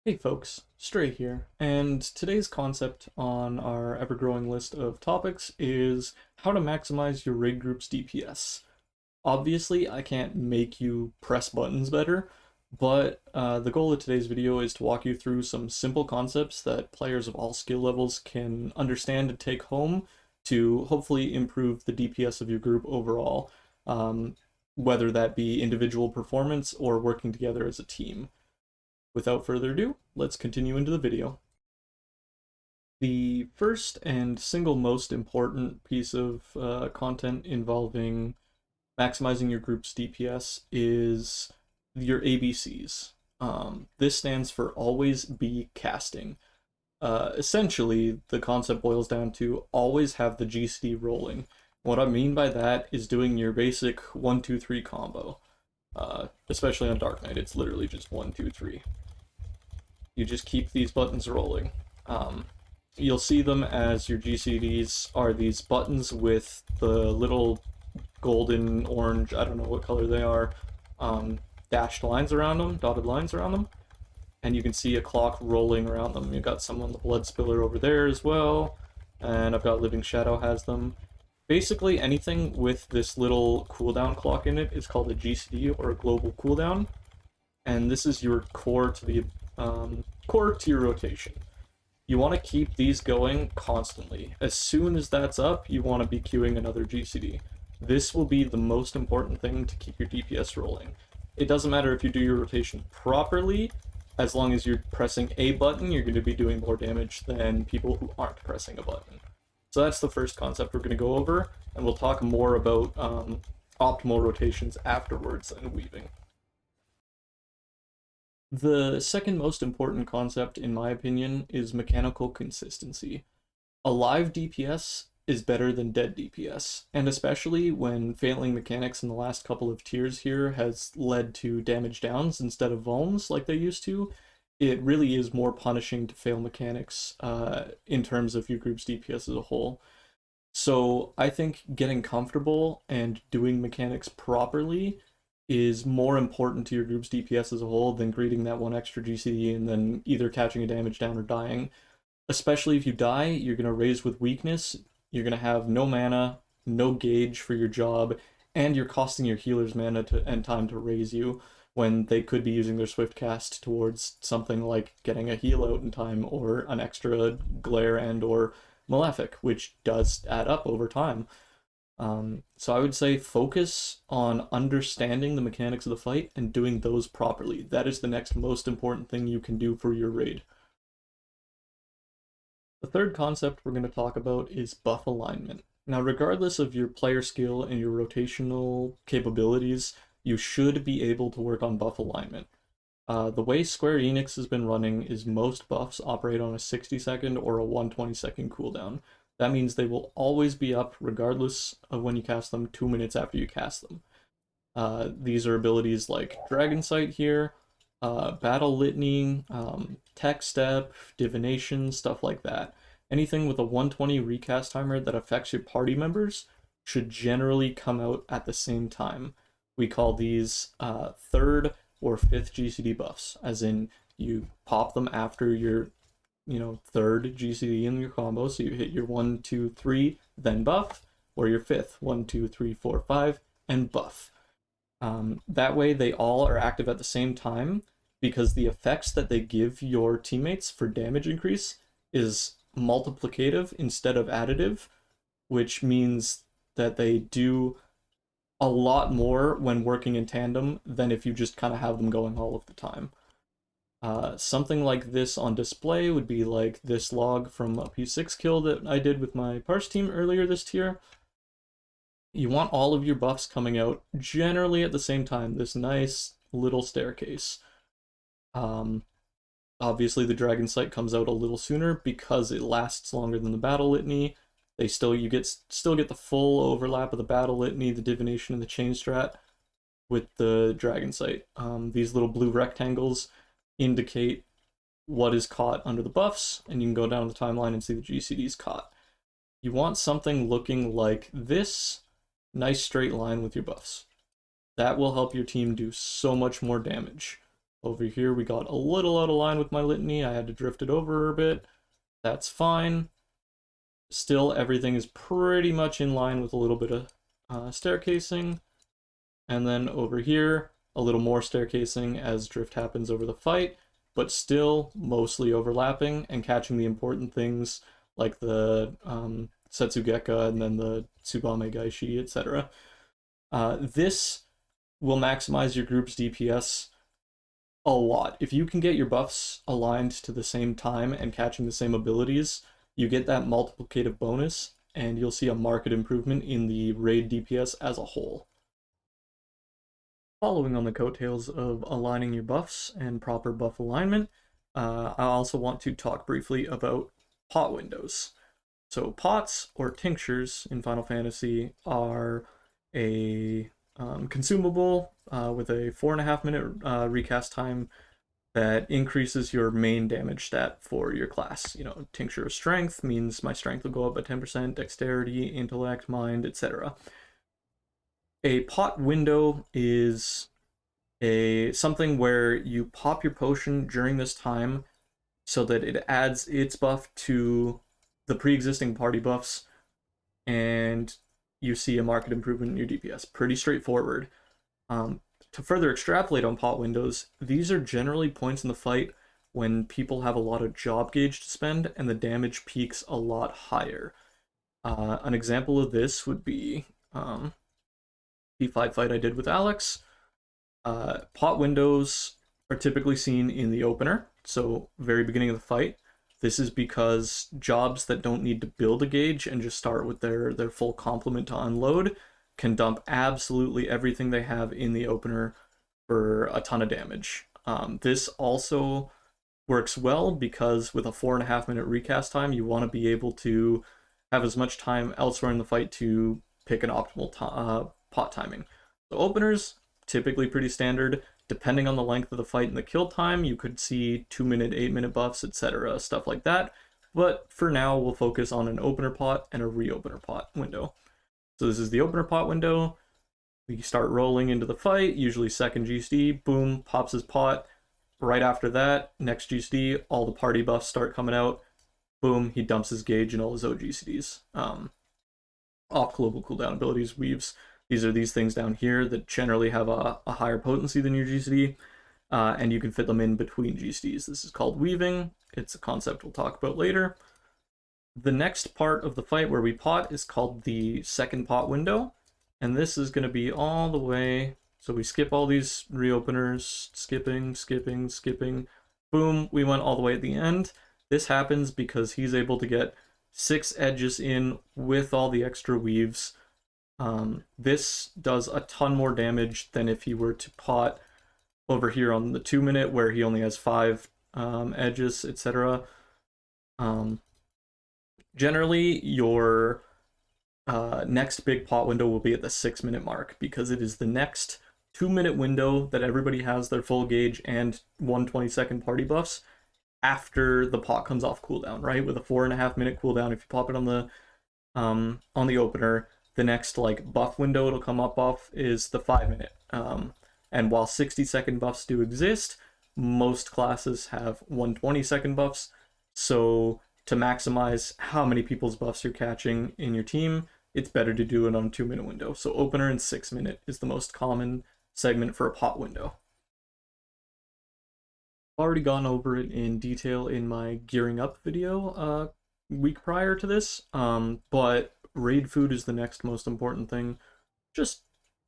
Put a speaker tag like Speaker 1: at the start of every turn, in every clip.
Speaker 1: Hey folks, Stray here, and today's concept on our ever-growing list of topics is how to maximize your raid group's DPS. Obviously, I can't make you press buttons better, but the goal of today's video is to walk you through some simple concepts that players of all skill levels can understand and take home to hopefully improve the DPS of your group overall, whether that be individual performance or working together as a team. Without further ado, let's continue into the video. The first and single most important piece of content involving maximizing your group's DPS is your ABCs. This stands for always be casting. Essentially, the concept boils down to always have the GCD rolling. What I mean by that is doing your basic 1-2-3 combo. Especially on Dark Knight, it's literally just 1-2-3. You just keep these buttons rolling. You'll see them as your GCDs are these buttons with the little golden, orange, I don't know what color they are, dashed lines around them, dotted lines around them, and you can see a clock rolling around them. You've got some on the Blood Spiller over there as well, and I've got Living Shadow has them. Basically, anything with this little cooldown clock in it is called a GCD or a global cooldown, and this is your core to the core to your rotation. You want to keep these going constantly. As soon as that's up, you want to be queuing another GCD. This will be the most important thing to keep your DPS rolling. It doesn't matter if you do your rotation properly, as long as you're pressing a button, you're going to be doing more damage than people who aren't pressing a button. So that's the first concept we're going to go over, and we'll talk more about optimal rotations afterwards and weaving. The second most important concept, in my opinion, is mechanical consistency. A live DPS is better than dead DPS, and especially when failing mechanics in the last couple of tiers here has led to damage downs instead of vulns like they used to, it really is more punishing to fail mechanics in terms of your group's DPS as a whole. So I think getting comfortable and doing mechanics properly is more important to your group's DPS as a whole than greeting that one extra GCD and then either catching a damage down or dying. Especially if you die, you're going to raise with weakness, you're going to have no mana, no gauge for your job, and you're costing your healers mana and time to raise you when they could be using their swift cast towards something like getting a heal out in time or an extra glare and or malefic, which does add up over time. So I would say focus on understanding the mechanics of the fight and doing those properly. That is the next most important thing you can do for your raid. The third concept we're going to talk about is buff alignment. Now, regardless of your player skill and your rotational capabilities, you should be able to work on buff alignment. The way Square Enix has been running is most buffs operate on a 60-second or a 120-second cooldown. That means they will always be up regardless of when you cast them 2 minutes after you cast them. These are abilities like Dragon Sight here, Battle Litany, Tech Step, Divination, stuff like that. Anything with a 120 recast timer that affects your party members should generally come out at the same time. We call these third or fifth GCD buffs, as in you pop them after your third GCD in your combo, so you hit your 1, 2, 3, then buff, or your fifth 1, 2, 3, 4, 5, and buff. That way they all are active at the same time because the effects that they give your teammates for damage increase is multiplicative instead of additive, which means that they do a lot more when working in tandem than if you just kind of have them going all of the time. Something like this on display would be like this log from a P6 kill that I did with my parse team earlier this tier. You want all of your buffs coming out generally at the same time, this nice little staircase. Obviously the Dragon Sight comes out a little sooner because it lasts longer than the Battle Litany. You still get the full overlap of the Battle Litany, the Divination, and the Chain Strat with the Dragon Sight. These little blue rectangles indicate what is caught under the buffs, and you can go down the timeline and see the GCDs caught. You want something looking like this nice straight line with your buffs. That will help your team do so much more damage. Over here we got a little out of line with my litany. I had to drift it over a bit. That's fine. Still, everything is pretty much in line with a little bit of staircasing. And then over here, a little more staircasing as drift happens over the fight, but still mostly overlapping and catching the important things like the Setsugeka and then the Tsubame Gaishi, etc. This will maximize your group's DPS a lot. If you can get your buffs aligned to the same time and catching the same abilities, you get that multiplicative bonus, and you'll see a marked improvement in the raid DPS as a whole. Following on the coattails of aligning your buffs and proper buff alignment, I also want to talk briefly about pot windows. So pots, or tinctures in Final Fantasy, are a consumable with a 4.5-minute recast time that increases your main damage stat for your class. You know, Tincture of Strength means my strength will go up by 10%, dexterity, intellect, mind, etc. A pot window is something where you pop your potion during this time so that it adds its buff to the pre-existing party buffs, and you see a marked improvement in your DPS. Pretty straightforward. To further extrapolate on pot windows, these are generally points in the fight when people have a lot of job gauge to spend and the damage peaks a lot higher. An example of this would be P5 fight I did with Alex. Pot windows are typically seen in the opener, so very beginning of the fight. This is because jobs that don't need to build a gauge and just start with their full complement to unload can dump absolutely everything they have in the opener for a ton of damage. This also works well because with a 4.5-minute recast time, you want to be able to have as much time elsewhere in the fight to pick an optimal pot timing. The openers, typically pretty standard. Depending on the length of the fight and the kill time, you could see 2-minute, 8-minute buffs, etc., stuff like that. But for now, we'll focus on an opener pot and a reopener pot window. So this is the opener pot window. We start rolling into the fight, usually second GCD, boom, pops his pot. Right after that, next GCD, all the party buffs start coming out. Boom, he dumps his gauge and all his OGCDs. Off global cooldown abilities, weaves. These are these things down here that generally have a higher potency than your GCD, and you can fit them in between GCDs. This is called weaving. It's a concept we'll talk about later. The next part of the fight where we pot is called the second pot window, and this is going to be all the way, so we skip all these reopeners, skipping, boom, we went all the way at the end. This happens because he's able to get 6 edges in with all the extra weaves. This does a ton more damage than if he were to pot over here on the 2-minute where he only has 5 edges, etc. Generally, your next big pot window will be at the 6-minute mark because it is the next 2-minute window that everybody has their full gauge and 120-second party buffs after the pot comes off cooldown, right? With a 4.5-minute cooldown, if you pop it on the opener, the next like buff window it'll come up off is the 5-minute. And while 60-second buffs do exist, most classes have 120-second buffs. So to maximize how many people's buffs you're catching in your team, it's better to do it on a 2-minute window. So opener and 6-minute is the most common segment for a pot window. I've already gone over it in detail in my gearing up video week prior to this, but raid food is the next most important thing. Just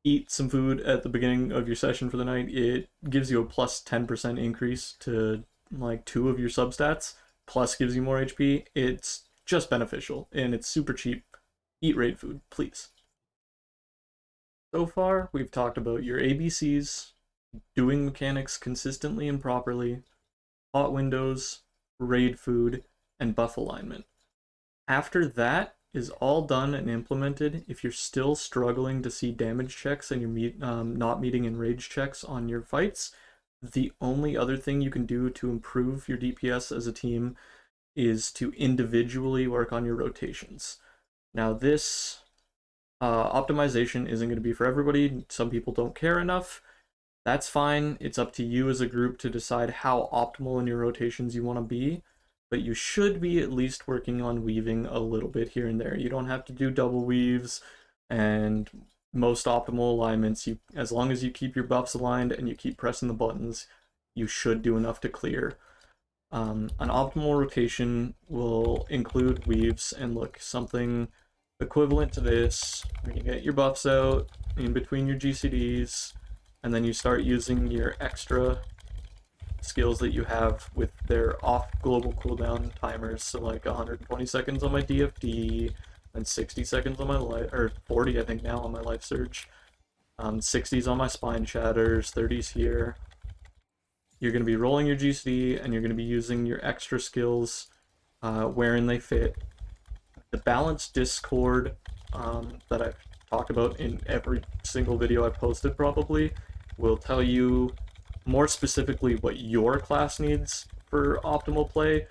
Speaker 1: eat some food at the beginning of your session for the night. It gives you a plus 10% increase to like 2 of your substats, plus gives you more HP. It's just beneficial, and it's super cheap. Eat raid food, please. So far, we've talked about your ABCs, doing mechanics consistently and properly, pot windows, raid food, and buff alignment. After that is all done and implemented, if you're still struggling to see damage checks and you're not meeting enrage checks on your fights, the only other thing you can do to improve your DPS as a team is to individually work on your rotations. Now this optimization isn't going to be for everybody. Some people don't care enough. That's fine. It's up to you as a group to decide how optimal in your rotations you want to be, but you should be at least working on weaving a little bit here and there. You don't have to do double weaves and most optimal alignments. As long as you keep your buffs aligned and you keep pressing the buttons, you should do enough to clear. An optimal rotation will include weaves, and look, something equivalent to this, when you get your buffs out in between your GCDs, and then you start using your extra skills that you have with their off global cooldown timers, so like 120 seconds on my DFD, and 60 seconds on my life, or 40 I think now on my life surge, 60s on my spine shatters, 30s here. You're going to be rolling your GCD, and you're going to be using your extra skills wherein they fit. The balanced Discord that I've talked about in every single video I've posted probably will tell you more specifically what your class needs for optimal play.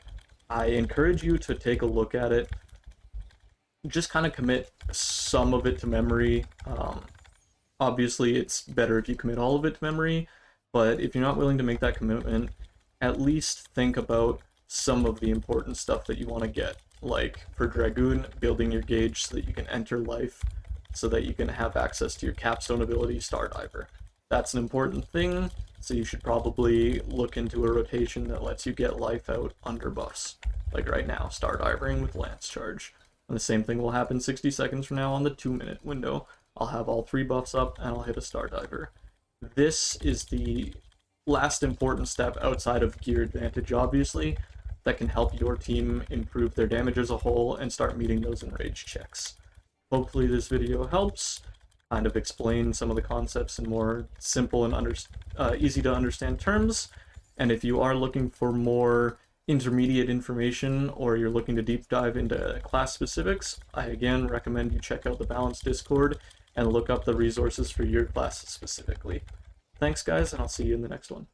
Speaker 1: I encourage you to take a look at it. Just kind of commit some of it to memory. Obviously, it's better if you commit all of it to memory, but if you're not willing to make that commitment, at least think about some of the important stuff that you want to get. Like, for Dragoon, building your gauge so that you can enter life, so that you can have access to your capstone ability, Stardiver. That's an important thing, so you should probably look into a rotation that lets you get life out under buffs. Like right now, Stardivering with Lance Charge. And the same thing will happen 60 seconds from now on the 2-minute window. I'll have all 3 buffs up, and I'll hit a Stardiver. This is the last important step outside of gear advantage, obviously, that can help your team improve their damage as a whole and start meeting those enrage checks. Hopefully this video helps kind of explain some of the concepts in more simple and easy to understand terms. And if you are looking for more intermediate information, or you're looking to deep dive into class specifics, I again recommend you check out the Balanced Discord and look up the resources for your class specifically. Thanks guys, and I'll see you in the next one.